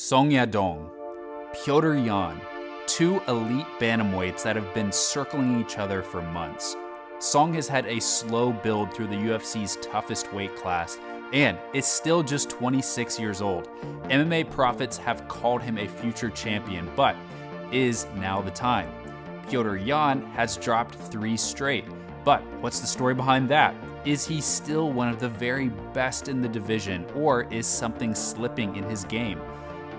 Song Yadong, Petr Yan, two elite bantamweights that have been circling each other for months. Song has had a slow build through the UFC's toughest weight class and is still just 26 years old. MMA prophets have called him a future champion, but is now the time? Petr Yan has dropped 3 straight, but what's the story behind that? Is he still one of the very best in the division, or is something slipping in his game?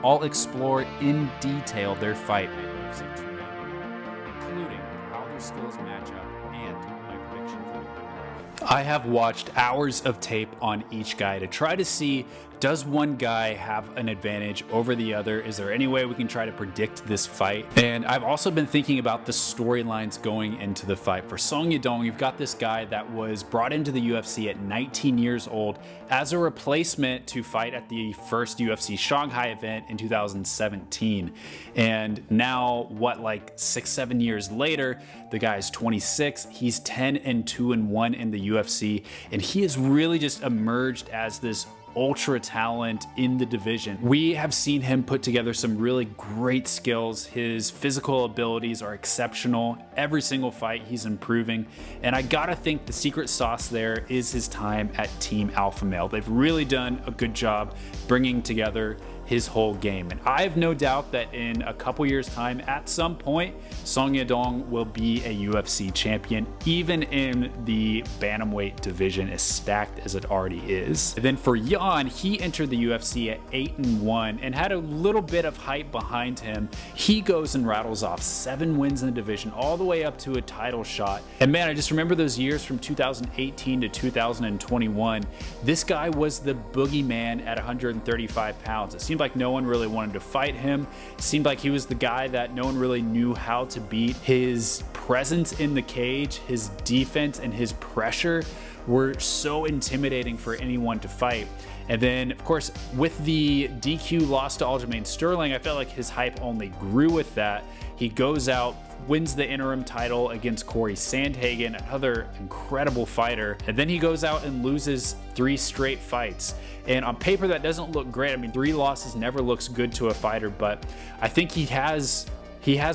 I'll explore in detail their fight at UFC 299, including how their skills match up and my prediction for the winner. I have watched hours of tape on each guy to try to see, does one guy have an advantage over the other? Is there any way we can try to predict this fight? And I've also been thinking about the storylines going into the fight. For Song Yadong, you've got this guy that was brought into the UFC at 19 years old as a replacement to fight at the first UFC Shanghai event in 2017. And now, like 6-7 years later, the guy's 26. He's 10-2-1 in the UFC, and he has really just emerged as this ultra talent in the division. We have seen him put together some really great skills. His physical abilities are exceptional. Every single fight he's improving, and I gotta think the secret sauce there is his time at Team Alpha Male. They've really done a good job bringing together his whole game, and I have no doubt that in a couple years time, at some point, Song Yadong will be a UFC champion, even in the bantamweight division, as stacked as it already is. And then for Yan, he entered the UFC at 8-1 and had a little bit of hype behind him. He goes and rattles off 7 wins in the division, all the way up to a title shot. And man, I just remember those years from 2018 to 2021. This guy was the boogeyman at 135 pounds. It seemed like no one really wanted to fight him. It seemed like he was the guy that no one really knew how to beat. His presence in the cage, his defense, and his pressure were so intimidating for anyone to fight. And then, of course, with the DQ loss to Aljamain Sterling, I felt like his hype only grew with that. He goes out, wins the interim title against Corey Sandhagen, another incredible fighter, and then he goes out and loses 3 straight fights. And on paper, that doesn't look great. I mean, 3 losses never looks good to a fighter, but I think he has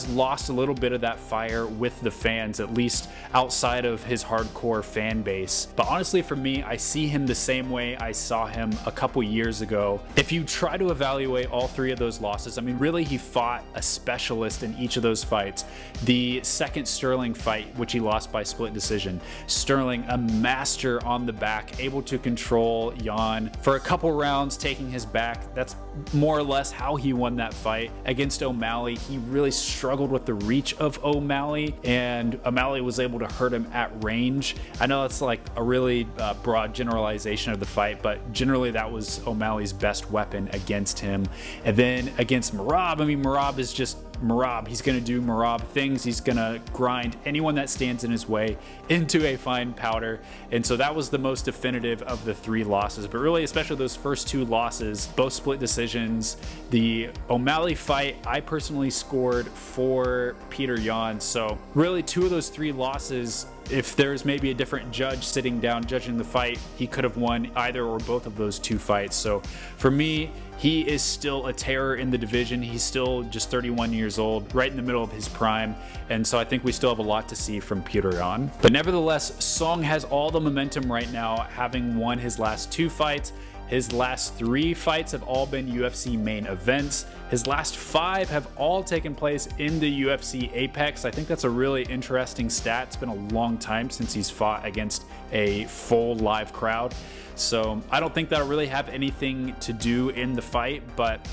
lost a little bit of that fire with the fans, at least outside of his hardcore fan base. But honestly, for me, I see him the same way I saw him a couple years ago. If you try to evaluate all 3 of those losses, I mean, really, he fought a specialist in each of those fights. The second Sterling fight, which he lost by split decision, Sterling, a master on the back, able to control Yan for a couple rounds, taking his back. That's more or less how he won that fight. Against O'Malley, he really struggled with the reach of O'Malley, and O'Malley was able to hurt him at range. I know that's like a really broad generalization of the fight, but generally that was O'Malley's best weapon against him. And then against Merab, I mean, Merab is just Merab. He's going to do Merab things. He's going to grind anyone that stands in his way into a fine powder. And so that was the most definitive of the 3 losses. But really, especially those first 2 losses, both split decisions. The O'Malley fight, I personally scored for Petr Yan. So really, 2 of those 3 losses, if there's maybe a different judge sitting down judging the fight, he could have won either or both of those 2 fights. So for me, he is still a terror in the division. He's still just 31 years old, right in the middle of his prime. And so I think we still have a lot to see from Petr Yan. But nevertheless, Song has all the momentum right now, having won his last 2 fights. His last 3 fights have all been UFC main events. His last 5 have all taken place in the UFC Apex. I think that's a really interesting stat. It's been a long time since he's fought against a full live crowd. So I don't think that'll really have anything to do in the fight, but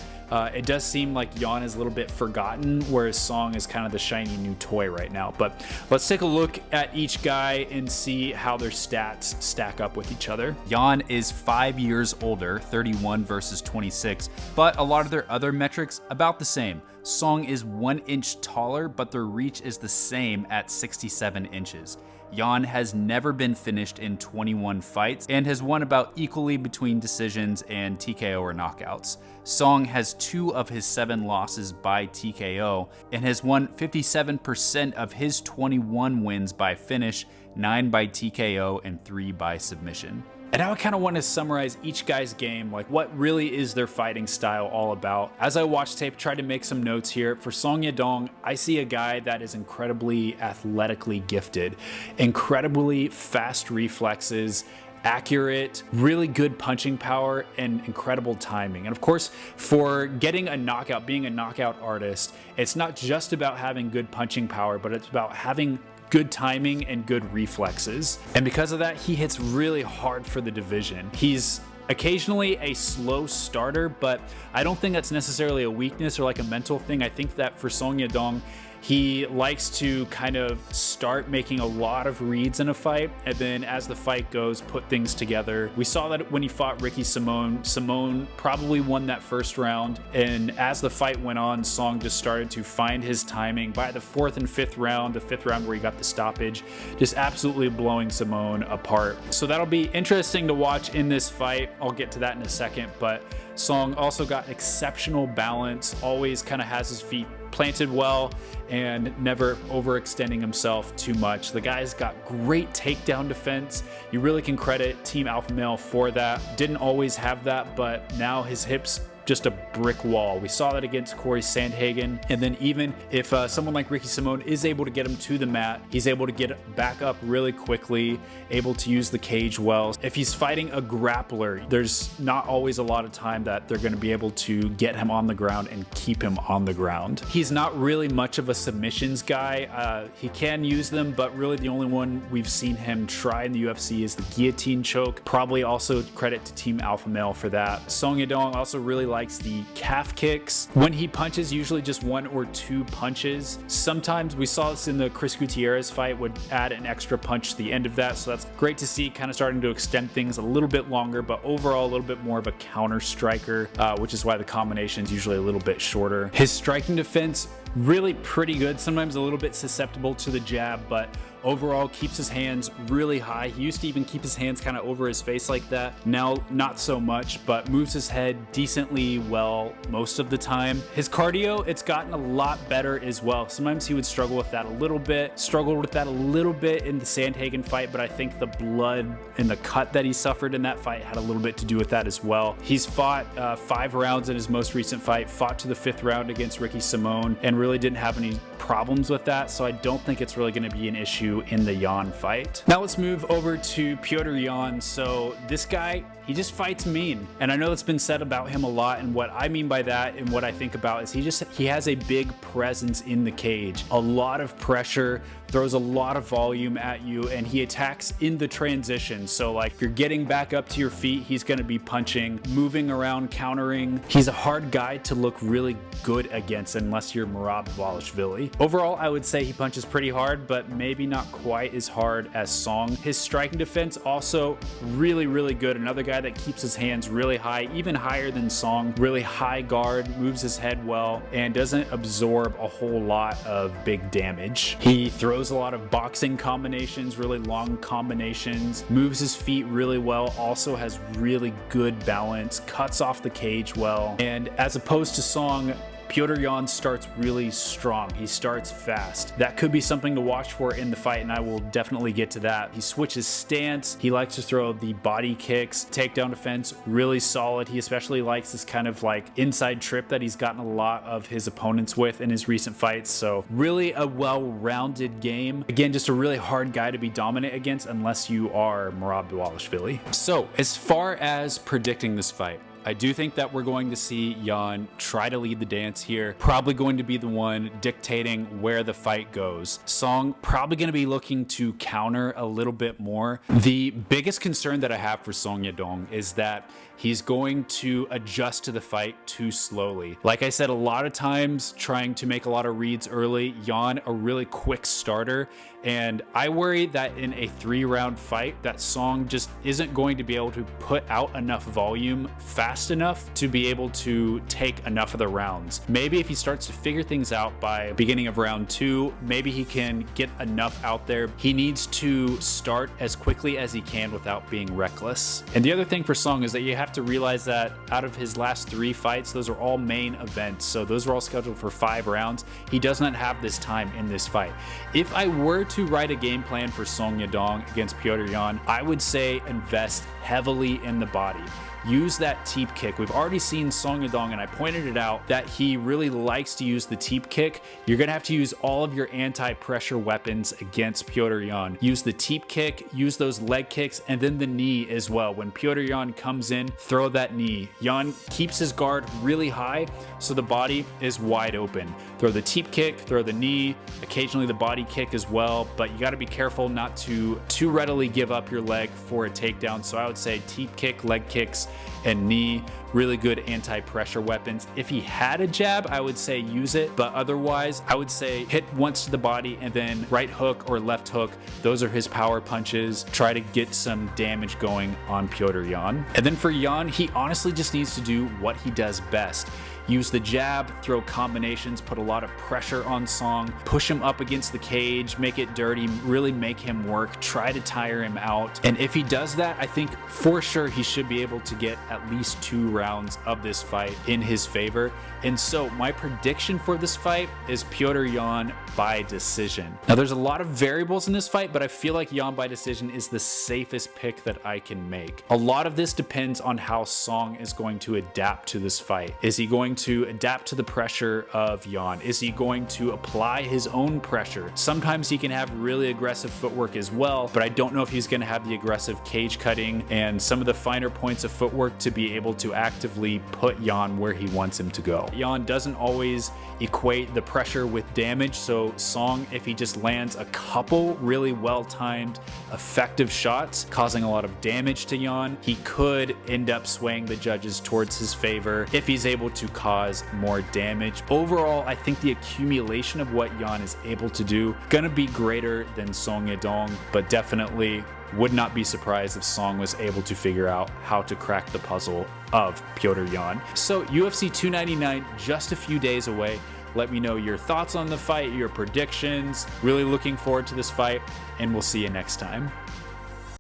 it does seem like Yan is a little bit forgotten, whereas Song is kind of the shiny new toy right now. But let's take a look at each guy and see how their stats stack up with each other. Yan is 5 years older, 31 versus 26, but a lot of their other metrics about the same. Song is 1 inch taller, but their reach is the same at 67 inches. Yan has never been finished in 21 fights and has won about equally between decisions and TKO or knockouts. Song has 2 of his 7 losses by TKO and has won 57% of his 21 wins by finish, 9 by TKO and 3 by submission. And now I kind of want to summarize each guy's game, like what really is their fighting style all about. As I watch tape, try to make some notes here. For Song Yadong, I see a guy that is incredibly athletically gifted, incredibly fast reflexes, accurate, really good punching power, and incredible timing. And of course, for getting a knockout, being a knockout artist, it's not just about having good punching power, but it's about having good timing and good reflexes. And because of that, he hits really hard for the division. He's occasionally a slow starter, but I don't think that's necessarily a weakness or like a mental thing. I think that for Song Yadong, he likes to kind of start making a lot of reads in a fight, and then as the fight goes, put things together. We saw that when he fought Ricky Simón. Simón probably won that first round, and as the fight went on, Song just started to find his timing. By the fourth and fifth round, the fifth round where he got the stoppage, just absolutely blowing Simón apart. So that'll be interesting to watch in this fight. I'll get to that in a second, but Song also got exceptional balance, always kind of has his feet planted well and never overextending himself too much. The guy's got great takedown defense. You really can credit Team Alpha Male for that. Didn't always have that, but now his hips just a brick wall. We saw that against Corey Sandhagen. And then even if someone like Ricky Simón is able to get him to the mat, he's able to get back up really quickly, able to use the cage well. If he's fighting a grappler, there's not always a lot of time that they're going to be able to get him on the ground and keep him on the ground. He's not really much of a submissions guy. He can use them, but really the only one we've seen him try in the UFC is the guillotine choke. Probably also credit to Team Alpha Male for that. Song Yadong also really likes the calf kicks. When he punches, usually just one or two punches. Sometimes we saw this in the Chris Gutierrez fight, would add an extra punch to the end of that. So that's great to see, kind of starting to extend things a little bit longer, but overall a little bit more of a counter striker, which is why the combination is usually a little bit shorter. His striking defense, really pretty good, sometimes a little bit susceptible to the jab, but overall keeps his hands really high. He used to even keep his hands kind of over his face like that. Now, not so much, but moves his head decently well most of the time. His cardio, it's gotten a lot better as well. Sometimes he would struggle with that a little bit, struggled with that a little bit in the Sandhagen fight, but I think the blood and the cut that he suffered in that fight had a little bit to do with that as well. He's fought 5 rounds in his most recent fight, fought to the 5th round against Ricky Simón, and really didn't have any problems with that, so I don't think it's really going to be an issue in the Yan fight. Now let's move over to Petr Yan. So this guy, he just fights mean, and I know it's been said about him a lot, and what I mean by that and what I think about is he has a big presence in the cage, a lot of pressure, throws a lot of volume at you, and he attacks in the transition. So like if you're getting back up to your feet, he's going to be punching, moving around, countering. He's a hard guy to look really good against unless you're Merab Dvalishvili. Overall, I would say he punches pretty hard, but maybe not quite as hard as Song. His striking defense also really, really good. Another guy that keeps his hands really high, even higher than Song. Really high guard, moves his head well, and doesn't absorb a whole lot of big damage. He throws a lot of boxing combinations, really long combinations, moves his feet really well, also has really good balance, cuts off the cage well, and as opposed to Song, Petr Yan starts really strong. He starts fast. That could be something to watch for in the fight, and I will definitely get to that. He switches stance. He likes to throw the body kicks. Takedown defense, really solid. He especially likes this kind of like inside trip that he's gotten a lot of his opponents with in his recent fights. So really a well-rounded game. Again, just a really hard guy to be dominant against unless you are Merab Dvalishvili. So as far as predicting this fight, I do think that we're going to see Yan try to lead the dance here, probably going to be the one dictating where the fight goes. Song probably going to be looking to counter a little bit more. The biggest concern that I have for Song Yadong is that he's going to adjust to the fight too slowly. Like I said, a lot of times trying to make a lot of reads early, Yan a really quick starter, and I worry that in a 3-round fight that Song just isn't going to be able to put out enough volume fast fast enough to be able to take enough of the rounds. Maybe if he starts to figure things out by beginning of round 2, maybe he can get enough out there. He needs to start as quickly as he can without being reckless. And the other thing for Song is that you have to realize that out of his last 3 fights, those are all main events. So those are all scheduled for 5 rounds. He does not have this time in this fight. If I were to write a game plan for Song Yadong against Petr Yan, I would say invest heavily in the body. Use that teep kick. We've already seen Song Yadong, and I pointed it out, that he really likes to use the teep kick. You're gonna have to use all of your anti-pressure weapons against Petr Yan. Use the teep kick, use those leg kicks, and then the knee as well. When Petr Yan comes in, throw that knee. Yan keeps his guard really high, so the body is wide open. Throw the teep kick, throw the knee, occasionally the body kick as well, but you gotta be careful not to too readily give up your leg for a takedown. So I would say teep kick, leg kicks, and knee, really good anti-pressure weapons. If he had a jab, I would say use it, but otherwise I would say hit once to the body and then right hook or left hook. Those are his power punches. Try to get some damage going on Petr Yan. And then for Yan, he honestly just needs to do what he does best. Use the jab, throw combinations, put a lot of pressure on Song, push him up against the cage, make it dirty, really make him work, try to tire him out. And if he does that, I think for sure he should be able to get at least 2 rounds of this fight in his favor. And so my prediction for this fight is Petr Yan by decision. Now there's a lot of variables in this fight, but I feel like Yan by decision is the safest pick that I can make. A lot of this depends on how Song is going to adapt to this fight. Is he going to adapt to the pressure of Yan? Is he going to apply his own pressure? Sometimes he can have really aggressive footwork as well, but I don't know if he's going to have the aggressive cage cutting and some of the finer points of footwork to be able to actively put Yan where he wants him to go. Yan doesn't always equate the pressure with damage, so Song, if he just lands a couple really well-timed, effective shots causing a lot of damage to Yan, he could end up swaying the judges towards his favor if he's able to cause more damage. Overall, I think the accumulation of what Yan is able to do gonna be greater than Song Yadong, but definitely would not be surprised if Song was able to figure out how to crack the puzzle of Petr Yan. So UFC 299, just a few days away. Let me know your thoughts on the fight, your predictions. Really looking forward to this fight, and we'll see you next time.